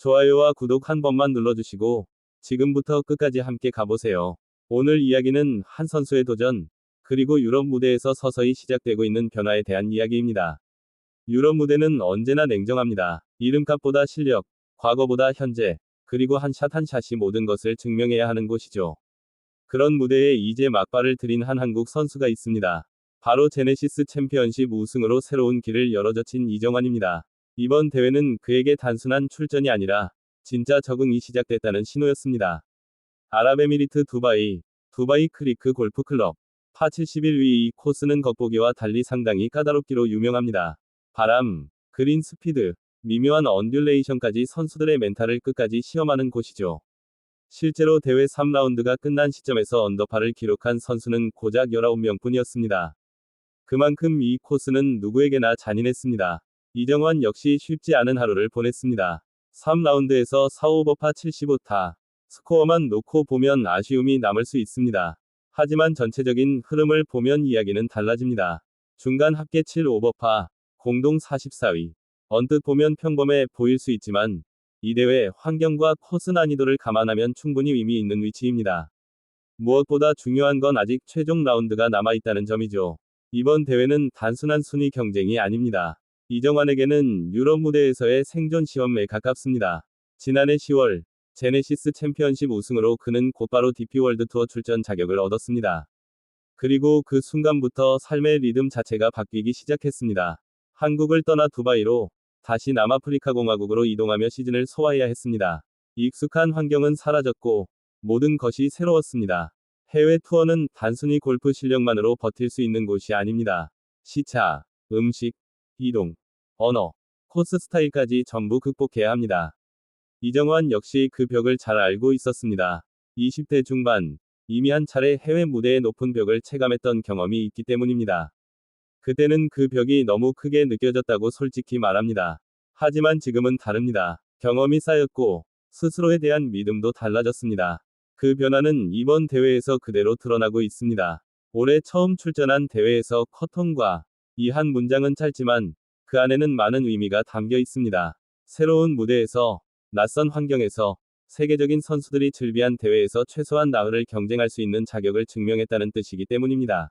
좋아요와 구독 한 번만 눌러주시고 지금부터 끝까지 함께 가보세요. 오늘 이야기는 한 선수의 도전, 그리고 유럽 무대에서 서서히 시작되고 있는 변화에 대한 이야기입니다. 유럽 무대는 언제나 냉정합니다. 이름값보다 실력, 과거보다 현재, 그리고 한 샷 한 샷이 모든 것을 증명해야 하는 곳이죠. 그런 무대에 이제 막발을 들인 한 한국 선수가 있습니다. 바로 제네시스 챔피언십 우승으로 새로운 길을 열어젖힌 이정환입니다. 이번 대회는 그에게 단순한 출전이 아니라 진짜 적응이 시작됐다는 신호였습니다. 아랍에미리트 두바이 크리크 골프클럽 파 71위 이 코스는 겉보기와 달리 상당히 까다롭기로 유명합니다. 바람, 그린 스피드, 미묘한 언듈레이션까지 선수들의 멘탈을 끝까지 시험하는 곳이죠. 실제로 대회 3라운드가 끝난 시점에서 언더파를 기록한 선수는 고작 19명뿐이었습니다. 그만큼 이 코스는 누구에게나 잔인했습니다. 이정환 역시 쉽지 않은 하루를 보냈습니다. 3라운드에서 4오버파 75타. 스코어만 놓고 보면 아쉬움이 남을 수 있습니다. 하지만 전체적인 흐름을 보면 이야기는 달라집니다. 중간 합계 7오버파, 공동 44위. 언뜻 보면 평범해 보일 수 있지만 이 대회 환경과 코스 난이도를 감안하면 충분히 의미 있는 위치입니다. 무엇보다 중요한 건 아직 최종 라운드가 남아있다는 점이죠. 이번 대회는 단순한 순위 경쟁이 아닙니다. 이정환에게는 유럽 무대에서의 생존 시험에 가깝습니다. 지난해 10월, 제네시스 챔피언십 우승으로 그는 곧바로 DP 월드 투어 출전 자격을 얻었습니다. 그리고 그 순간부터 삶의 리듬 자체가 바뀌기 시작했습니다. 한국을 떠나 두바이로, 다시 남아프리카 공화국으로 이동하며 시즌을 소화해야 했습니다. 익숙한 환경은 사라졌고, 모든 것이 새로웠습니다. 해외 투어는 단순히 골프 실력만으로 버틸 수 있는 곳이 아닙니다. 시차, 음식, 이동, 언어, 코스 스타일까지 전부 극복해야 합니다. 이정환 역시 그 벽을 잘 알고 있었습니다. 20대 중반, 이미 한 차례 해외 무대의 높은 벽을 체감했던 경험이 있기 때문입니다. 그때는 그 벽이 너무 크게 느껴졌다고 솔직히 말합니다. 하지만 지금은 다릅니다. 경험이 쌓였고, 스스로에 대한 믿음도 달라졌습니다. 그 변화는 이번 대회에서 그대로 드러나고 있습니다. 올해 처음 출전한 대회에서 커팅과 이 한 문장은 짧지만 그 안에는 많은 의미가 담겨 있습니다. 새로운 무대에서, 낯선 환경에서, 세계적인 선수들이 즐비한 대회에서 최소한 나흘을 경쟁할 수 있는 자격을 증명했다는 뜻이기 때문입니다.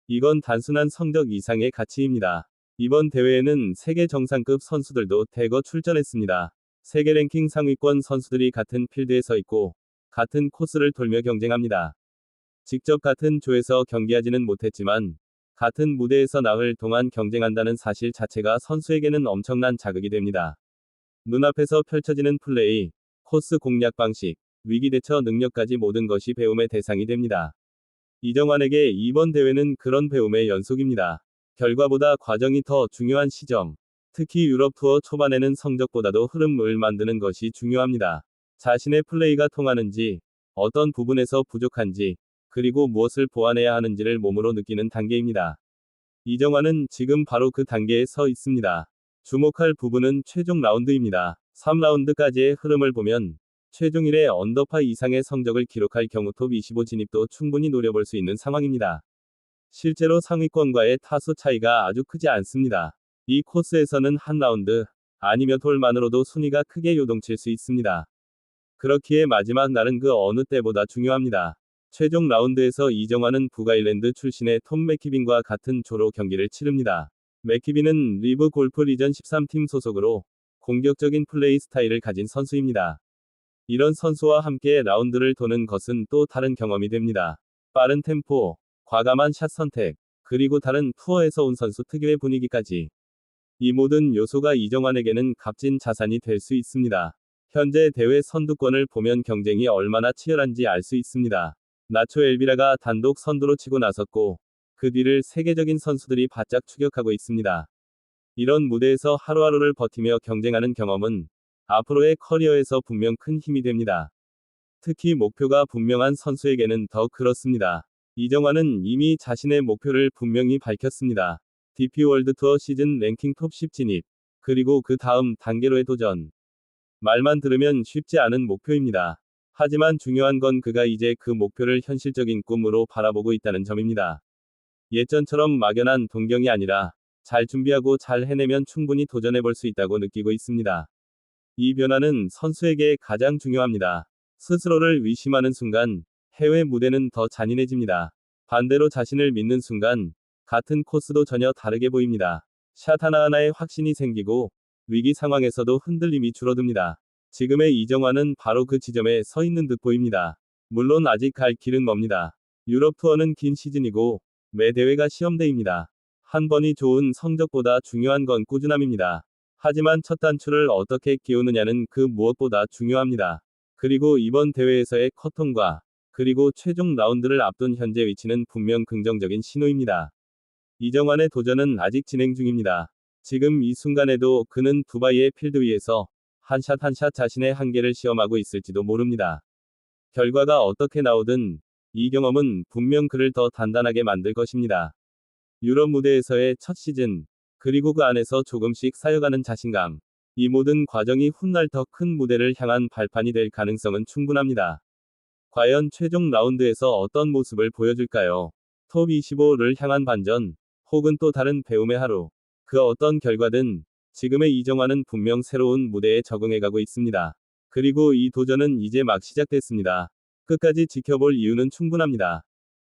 이건 단순한 성적 이상의 가치입니다. 이번 대회에는 세계 정상급 선수들도 대거 출전했습니다. 세계 랭킹 상위권 선수들이 같은 필드에 서 있고, 같은 코스를 돌며 경쟁합니다. 직접 같은 조에서 경기하지는 못했지만, 같은 무대에서 나흘 동안 경쟁한다는 사실 자체가 선수에게는 엄청난 자극이 됩니다. 눈앞에서 펼쳐지는 플레이, 코스 공략 방식, 위기 대처 능력까지 모든 것이 배움의 대상이 됩니다. 이정환에게 이번 대회는 그런 배움의 연속입니다. 결과보다 과정이 더 중요한 시점. 특히 유럽 투어 초반에는 성적보다도 흐름을 만드는 것이 중요합니다. 자신의 플레이가 통하는지, 어떤 부분에서 부족한지, 그리고 무엇을 보완해야 하는지를 몸으로 느끼는 단계입니다. 이정환은 지금 바로 그 단계에 서 있습니다. 주목할 부분은 최종 라운드입니다. 3라운드까지의 흐름을 보면 최종 1의 언더파 이상의 성적을 기록할 경우 톱 25 진입도 충분히 노려볼 수 있는 상황입니다. 실제로 상위권과의 타수 차이가 아주 크지 않습니다. 이 코스에서는 한 라운드, 아니면 홀만으로도 순위가 크게 요동칠 수 있습니다. 그렇기에 마지막 날은 그 어느 때보다 중요합니다. 최종 라운드에서 이정환은 북아일랜드 출신의 톰 맥키빈과 같은 조로 경기를 치릅니다. 맥키빈은 리브 골프 리전 13팀 소속으로 공격적인 플레이 스타일을 가진 선수입니다. 이런 선수와 함께 라운드를 도는 것은 또 다른 경험이 됩니다. 빠른 템포, 과감한 샷 선택, 그리고 다른 투어에서 온 선수 특유의 분위기까지. 이 모든 요소가 이정환에게는 값진 자산이 될 수 있습니다. 현재 대회 선두권을 보면 경쟁이 얼마나 치열한지 알 수 있습니다. 나초 엘비라가 단독 선두로 치고 나섰고, 그 뒤를 세계적인 선수들이 바짝 추격하고 있습니다. 이런 무대에서 하루하루를 버티며 경쟁하는 경험은 앞으로의 커리어에서 분명 큰 힘이 됩니다. 특히 목표가 분명한 선수에게는 더 그렇습니다. 이정환은 이미 자신의 목표를 분명히 밝혔습니다. DP 월드 투어 시즌 랭킹 톱 10 진입, 그리고 그 다음 단계로의 도전. 말만 들으면 쉽지 않은 목표입니다. 하지만 중요한 건 그가 이제 그 목표를 현실적인 꿈으로 바라보고 있다는 점입니다. 예전처럼 막연한 동경이 아니라 잘 준비하고 잘 해내면 충분히 도전해볼 수 있다고 느끼고 있습니다. 이 변화는 선수에게 가장 중요합니다. 스스로를 의심하는 순간 해외 무대는 더 잔인해집니다. 반대로 자신을 믿는 순간 같은 코스도 전혀 다르게 보입니다. 샷 하나하나에 확신이 생기고 위기 상황에서도 흔들림이 줄어듭니다. 지금의 이정환은 바로 그 지점에 서 있는 듯 보입니다. 물론 아직 갈 길은 멉니다. 유럽 투어는 긴 시즌이고 매 대회가 시험대입니다. 한 번이 좋은 성적보다 중요한 건 꾸준함입니다. 하지만 첫 단추를 어떻게 끼우느냐는 그 무엇보다 중요합니다. 그리고 이번 대회에서의 컷통과 그리고 최종 라운드를 앞둔 현재 위치는 분명 긍정적인 신호입니다. 이정환의 도전은 아직 진행 중입니다. 지금 이 순간에도 그는 두바이의 필드 위에서 한 샷 한 샷 자신의 한계를 시험하고 있을지도 모릅니다. 결과가 어떻게 나오든 이 경험은 분명 그를 더 단단하게 만들 것입니다. 유럽 무대에서의 첫 시즌, 그리고 그 안에서 조금씩 쌓여가는 자신감. 이 모든 과정이 훗날 더 큰 무대를 향한 발판이 될 가능성은 충분합니다. 과연 최종 라운드에서 어떤 모습을 보여줄까요? 톱 25를 향한 반전, 혹은 또 다른 배움의 하루. 그 어떤 결과든 지금의 이정환은 분명 새로운 무대에 적응해가고 있습니다. 그리고 이 도전은 이제 막 시작됐습니다. 끝까지 지켜볼 이유는 충분합니다.